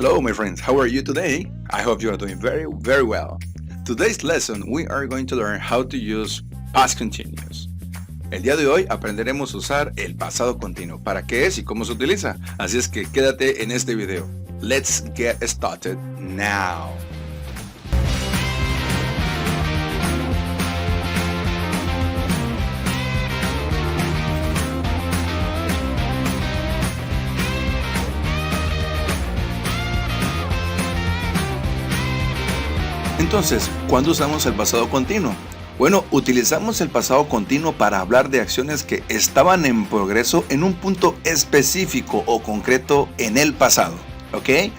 Hello, my friends. How are you today? I hope you are doing very well. Today's lesson, we are going to learn how to use past continuous. El día de hoy aprenderemos a usar el pasado continuo. ¿Para qué es y cómo se utiliza? Así es que quédate en este video. Let's get started now. Entonces, ¿cuándo usamos el pasado continuo? Bueno, utilizamos el pasado continuo para hablar de acciones que estaban en progreso en un punto específico o concreto en el pasado, ¿ok?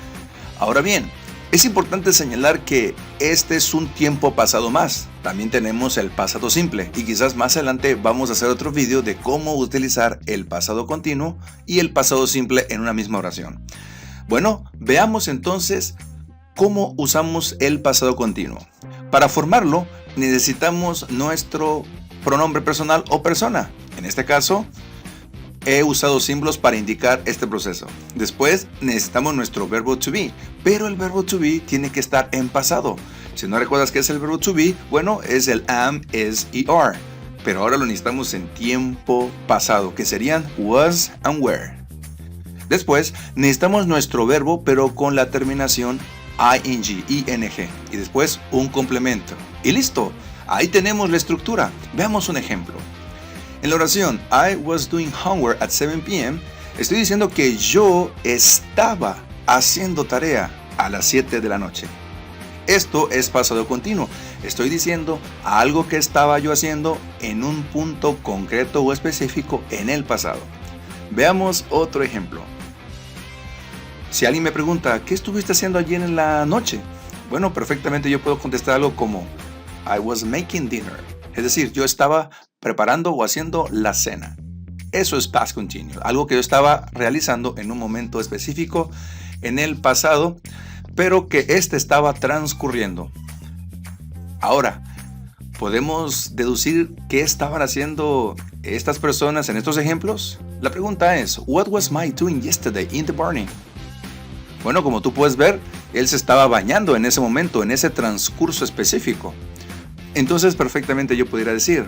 Ahora bien, es importante señalar que este es un tiempo pasado más. También tenemos el pasado simple y quizás más adelante vamos a hacer otro video de cómo utilizar el pasado continuo y el pasado simple en una misma oración. Bueno, veamos entonces ¿cómo usamos el pasado continuo? Para formarlo, necesitamos nuestro pronombre personal o persona. En este caso, he usado símbolos para indicar este proceso. Después, necesitamos nuestro verbo to be, pero el verbo to be tiene que estar en pasado. Si no recuerdas qué es el verbo to be, bueno, es el am, is y are. Pero ahora lo necesitamos en tiempo pasado, que serían was and were. Después, necesitamos nuestro verbo, pero con la terminación ing, ing, y después un complemento. Y listo, ahí tenemos la estructura. Veamos un ejemplo. En la oración, I was doing homework at 7 p.m., estoy diciendo que yo estaba haciendo tarea a las 7 de la noche. Esto es pasado continuo. Estoy diciendo algo que estaba yo haciendo en un punto concreto o específico en el pasado. Veamos otro ejemplo. Si alguien me pregunta, ¿qué estuviste haciendo ayer en la noche? Bueno, perfectamente yo puedo contestar algo como I was making dinner. Es decir, yo estaba preparando o haciendo la cena. Eso es past continuous, algo que yo estaba realizando en un momento específico en el pasado, pero que este estaba transcurriendo. Ahora, ¿podemos deducir qué estaban haciendo estas personas en estos ejemplos? La pregunta es, what was Mike doing yesterday in the morning? Bueno, como tú puedes ver, él se estaba bañando en ese momento, en ese transcurso específico. Entonces, perfectamente yo pudiera decir,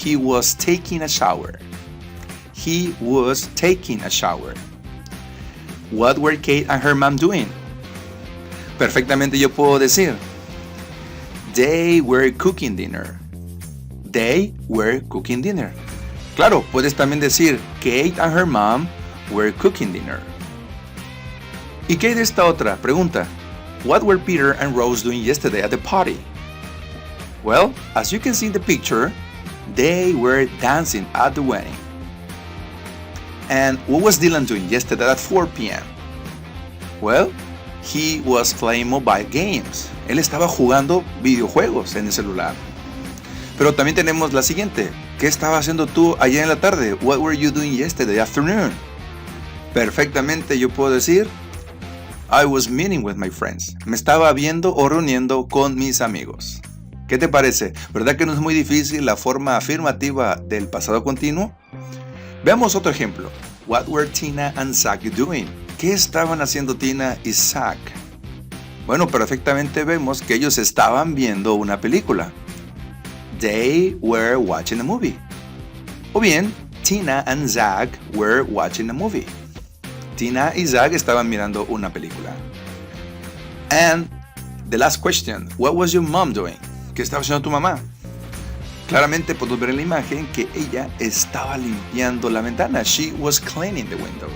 he was taking a shower. He was taking a shower. What were Kate and her mom doing? Perfectamente yo puedo decir, they were cooking dinner. They were cooking dinner. Claro, puedes también decir, Kate and her mom were cooking dinner. ¿Y qué hay de esta otra pregunta? What were Peter and Rose doing yesterday at the party? Well, as you can see in the picture, they were dancing at the wedding. And what was Dylan doing yesterday at 4 p.m.? Well, he was playing mobile games. Él estaba jugando videojuegos en el celular. Pero también tenemos la siguiente. ¿Qué estaba haciendo tú ayer en la tarde? What were you doing yesterday afternoon? Perfectamente yo puedo decir I was meeting with my friends. Me estaba viendo o reuniendo con mis amigos. ¿Qué te parece? ¿Verdad que no es muy difícil la forma afirmativa del pasado continuo? Veamos otro ejemplo. What were Tina and Zach doing? ¿Qué estaban haciendo Tina y Zach? Bueno, perfectamente vemos que ellos estaban viendo una película. They were watching a movie. O bien, Tina and Zach were watching a movie. Tina y Zach estaban mirando una película. And the last question, what was your mom doing? ¿Qué estaba haciendo tu mamá? Claramente podemos ver en la imagen que ella estaba limpiando la ventana. She was cleaning the window.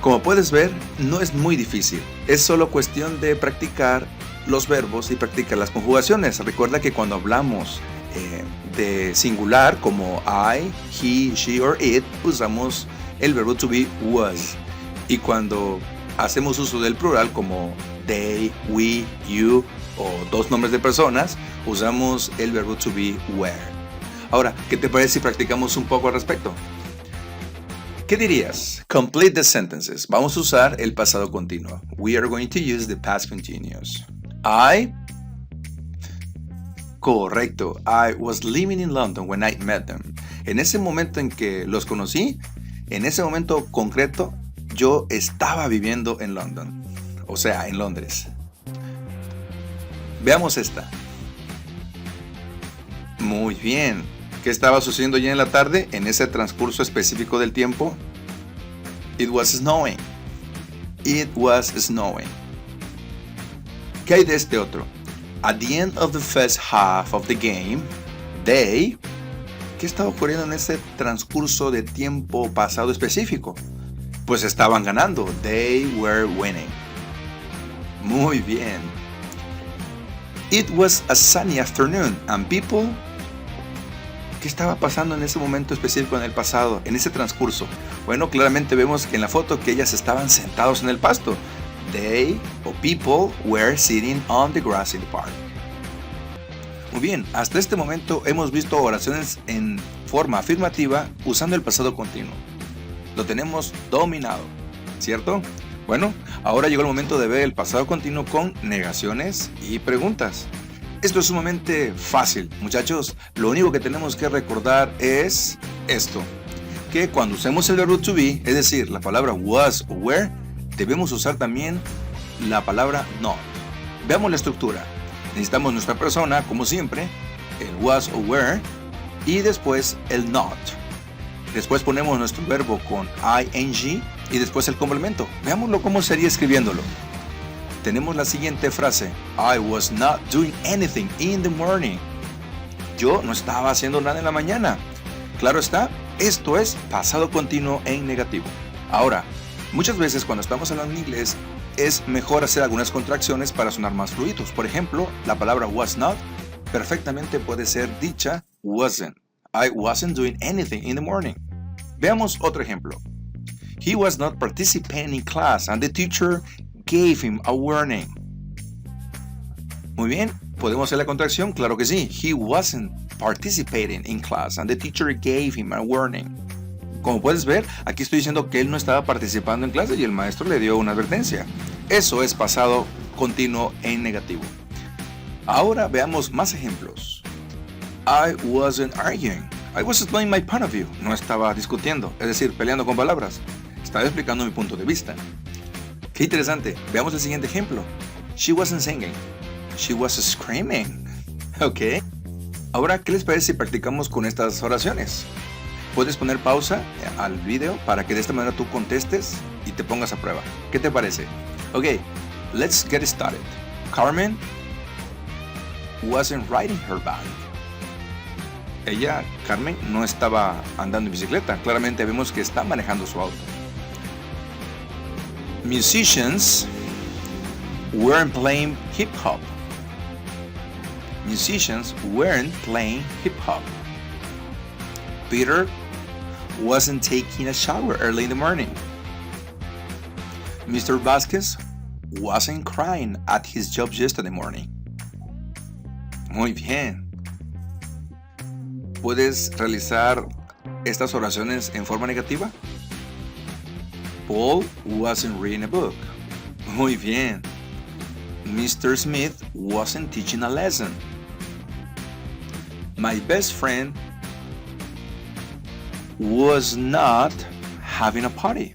Como puedes ver, no es muy difícil. Es solo cuestión de practicar los verbos y practicar las conjugaciones. Recuerda que cuando hablamos de singular como I, he, she or it, usamos el verbo to be was. Y cuando hacemos uso del plural como they, we, you o dos nombres de personas, usamos el verbo to be were. Ahora, ¿qué te parece si practicamos un poco al respecto? ¿Qué dirías? Complete the sentences. Vamos a usar el pasado continuo. We are going to use the past continuous. I. Correcto. I was living in London when I met them. En ese momento en que los conocí, en ese momento concreto, yo estaba viviendo en London, o sea, en Londres. Veamos esta. Muy bien. ¿Qué estaba sucediendo ya en la tarde, en ese transcurso específico del tiempo? It was snowing. It was snowing. ¿Qué hay de este otro? At the end of the first half of the game, they... ¿Qué estaba ocurriendo en ese transcurso de tiempo pasado específico? Pues estaban ganando. They were winning. Muy bien. It was a sunny afternoon and people... ¿Qué estaba pasando en ese momento específico en el pasado, en ese transcurso? Bueno, claramente vemos que en la foto que ellas estaban sentados en el pasto. They, o people, were sitting on the grass in the park. Muy bien, hasta este momento hemos visto oraciones en forma afirmativa usando el pasado continuo. Lo tenemos dominado, ¿cierto? Bueno, ahora llegó el momento de ver el pasado continuo con negaciones y preguntas. Esto es sumamente fácil, muchachos. Lo único que tenemos que recordar es esto: que cuando usemos el verbo to be, es decir, la palabra was o were, debemos usar también la palabra not. Veamos la estructura. Necesitamos nuestra persona, como siempre, el was o were, y después el not. Después ponemos nuestro verbo con ing y después el complemento. Veámoslo cómo sería escribiéndolo. Tenemos la siguiente frase: I was not doing anything in the morning. Yo no estaba haciendo nada en la mañana. Claro está, esto es pasado continuo en negativo. Ahora, muchas veces cuando estamos hablando en inglés es mejor hacer algunas contracciones para sonar más fluidos. Por ejemplo, la palabra was not perfectamente puede ser dicha wasn't. I wasn't doing anything in the morning. Veamos otro ejemplo. He was not participating in class and the teacher gave him a warning. Muy bien, ¿podemos hacer la contracción? Claro que sí. He wasn't participating in class and the teacher gave him a warning. Como puedes ver, aquí estoy diciendo que él no estaba participando en clase y el maestro le dio una advertencia. Eso es pasado continuo en negativo. Ahora veamos más ejemplos. I wasn't arguing. I was explaining my point of view. No estaba discutiendo, es decir, peleando con palabras. Estaba explicando mi punto de vista. Qué interesante. Veamos el siguiente ejemplo. She wasn't singing. She was screaming. Ok. Ahora, ¿qué les parece si practicamos con estas oraciones? Puedes poner pausa al video para que de esta manera tú contestes y te pongas a prueba. ¿Qué te parece? Ok, let's get started. Carmen wasn't riding her bike. Carmen, no estaba andando en bicicleta. Claramente vemos que está manejando su auto. Musicians weren't playing hip hop. Musicians weren't playing hip hop. Peter wasn't taking a shower early in the morning. Mr. Vasquez wasn't crying at his job yesterday morning. Muy bien. ¿Puedes realizar estas oraciones en forma negativa? Paul wasn't reading a book. Muy bien. Mr. Smith wasn't teaching a lesson. My best friend was not having a party.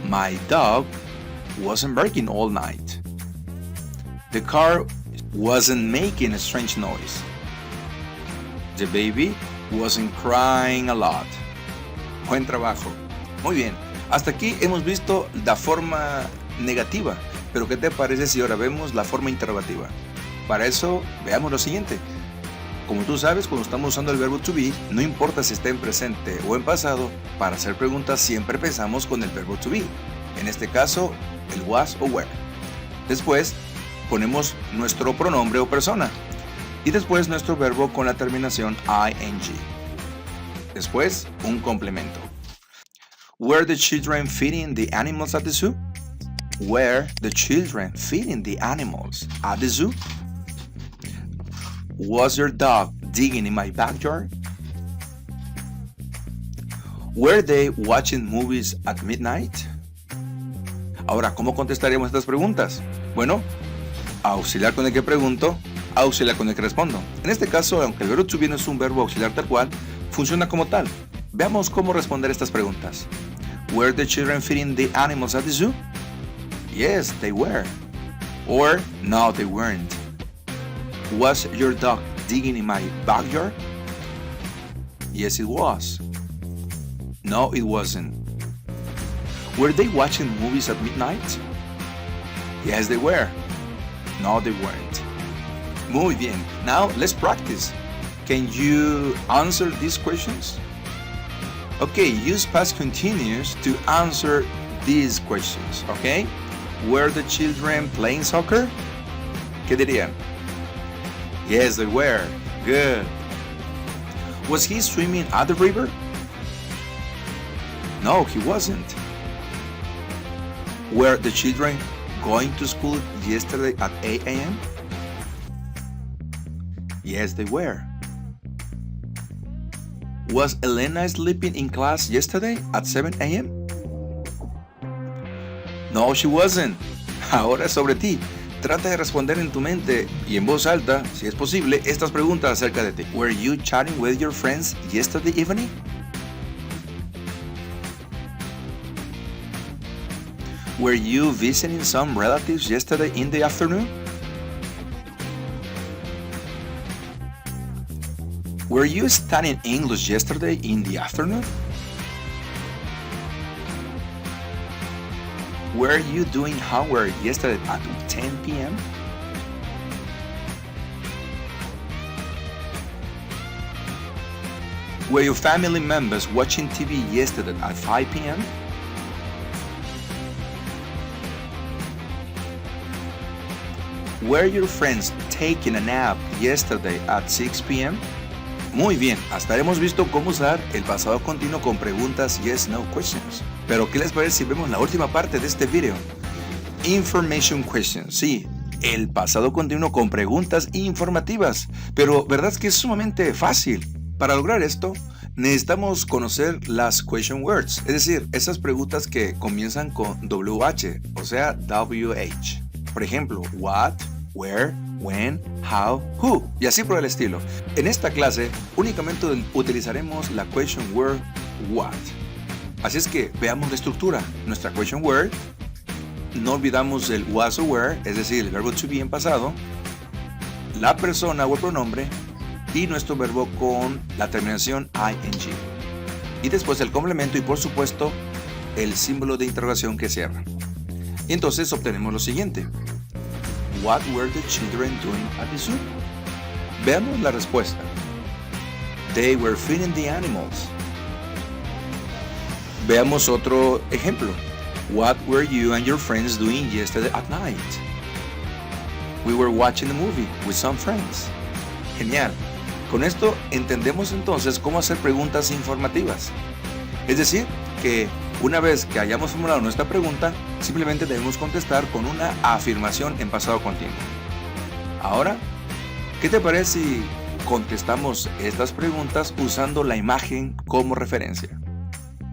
My dog wasn't barking all night. The car wasn't making a strange noise. The baby wasn't crying a lot. Buen trabajo. Muy bien. Hasta aquí hemos visto la forma negativa. Pero ¿qué te parece si ahora vemos la forma interrogativa? Para eso, veamos lo siguiente. Como tú sabes, cuando estamos usando el verbo to be, no importa si está en presente o en pasado, para hacer preguntas siempre empezamos con el verbo to be. En este caso, el was o were. Después, ponemos nuestro pronombre o persona. Y después nuestro verbo con la terminación ing. Después, un complemento. Were the children feeding the animals at the zoo? Were the children feeding the animals at the zoo? Was your dog digging in my backyard? Were they watching movies at midnight? Ahora, ¿cómo contestaríamos estas preguntas? Bueno, auxiliar con el que pregunto, auxiliar con el que respondo. En este caso, aunque el verbo to be no es un verbo auxiliar tal cual, funciona como tal. Veamos cómo responder estas preguntas. Were the children feeding the animals at the zoo? Yes, they were. Or, no, they weren't. Was your dog digging in my backyard? Yes, it was. No, it wasn't. Were they watching movies at midnight? Yes, they were. No, they weren't. Muy bien. Now, let's practice. Can you answer these questions? Okay, use past continuous to answer these questions, okay? Were the children playing soccer? ¿Qué dirían? Yes, they were. Good. Was he swimming at the river? No, he wasn't. Were the children going to school yesterday at 8 a.m.? Yes, they were. Was Elena sleeping in class yesterday at 7 a.m.? No, she wasn't. Ahora es sobre ti. Trata de responder en tu mente y en voz alta, si es posible, estas preguntas acerca de ti. Were you chatting with your friends yesterday evening? Were you visiting some relatives yesterday in the afternoon? Were you studying English yesterday in the afternoon? Were you doing homework yesterday at 10 p.m.? Were your family members watching TV yesterday at 5 p.m.? Were your friends taking a nap yesterday at 6 p.m.? Muy bien, hasta ahora hemos visto cómo usar el pasado continuo con preguntas yes-no questions. Pero ¿qué les parece si vemos la última parte de este video? Information questions, sí, el pasado continuo con preguntas informativas. Pero ¿verdad es que es sumamente fácil? Para lograr esto, necesitamos conocer las question words, es decir, esas preguntas que comienzan con WH, o sea, WH. Por ejemplo, what, where, when, how, who, y así por el estilo. En esta clase únicamente utilizaremos la question word what. Así es que veamos la estructura. Nuestra question word, no olvidamos el was o were, es decir, el verbo to be en pasado, la persona o el pronombre y nuestro verbo con la terminación ing. Y después el complemento y por supuesto el símbolo de interrogación que cierra. Y entonces obtenemos lo siguiente. What were the children doing at the zoo? Veamos la respuesta. They were feeding the animals. Veamos otro ejemplo. What were you and your friends doing yesterday at night? We were watching a movie with some friends. Genial. Con esto entendemos entonces cómo hacer preguntas informativas. Es decir, que una vez que hayamos formulado nuestra pregunta, simplemente debemos contestar con una afirmación en pasado continuo. Ahora, ¿qué te parece si contestamos estas preguntas usando la imagen como referencia?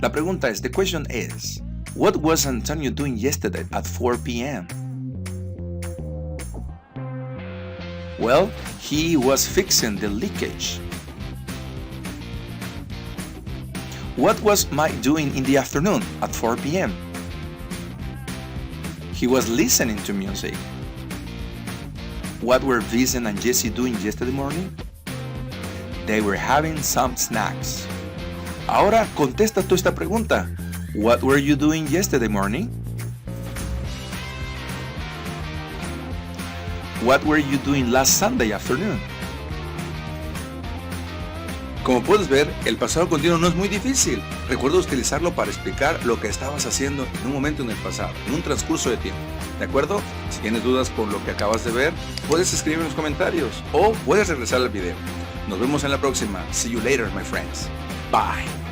La pregunta es, the question is, what was Antonio doing yesterday at 4 p.m.? Well, he was fixing the leakage. What was Mike doing in the afternoon at 4 p.m.? He was listening to music. What were Vincent and Jesse doing yesterday morning? They were having some snacks. Ahora contesta tú esta pregunta. What were you doing yesterday morning? What were you doing last Sunday afternoon? Como puedes ver, el pasado continuo no es muy difícil. Recuerda utilizarlo para explicar lo que estabas haciendo en un momento en el pasado, en un transcurso de tiempo. ¿De acuerdo? Si tienes dudas por lo que acabas de ver, puedes escribir en los comentarios o puedes regresar al video. Nos vemos en la próxima. See you later, my friends. Bye.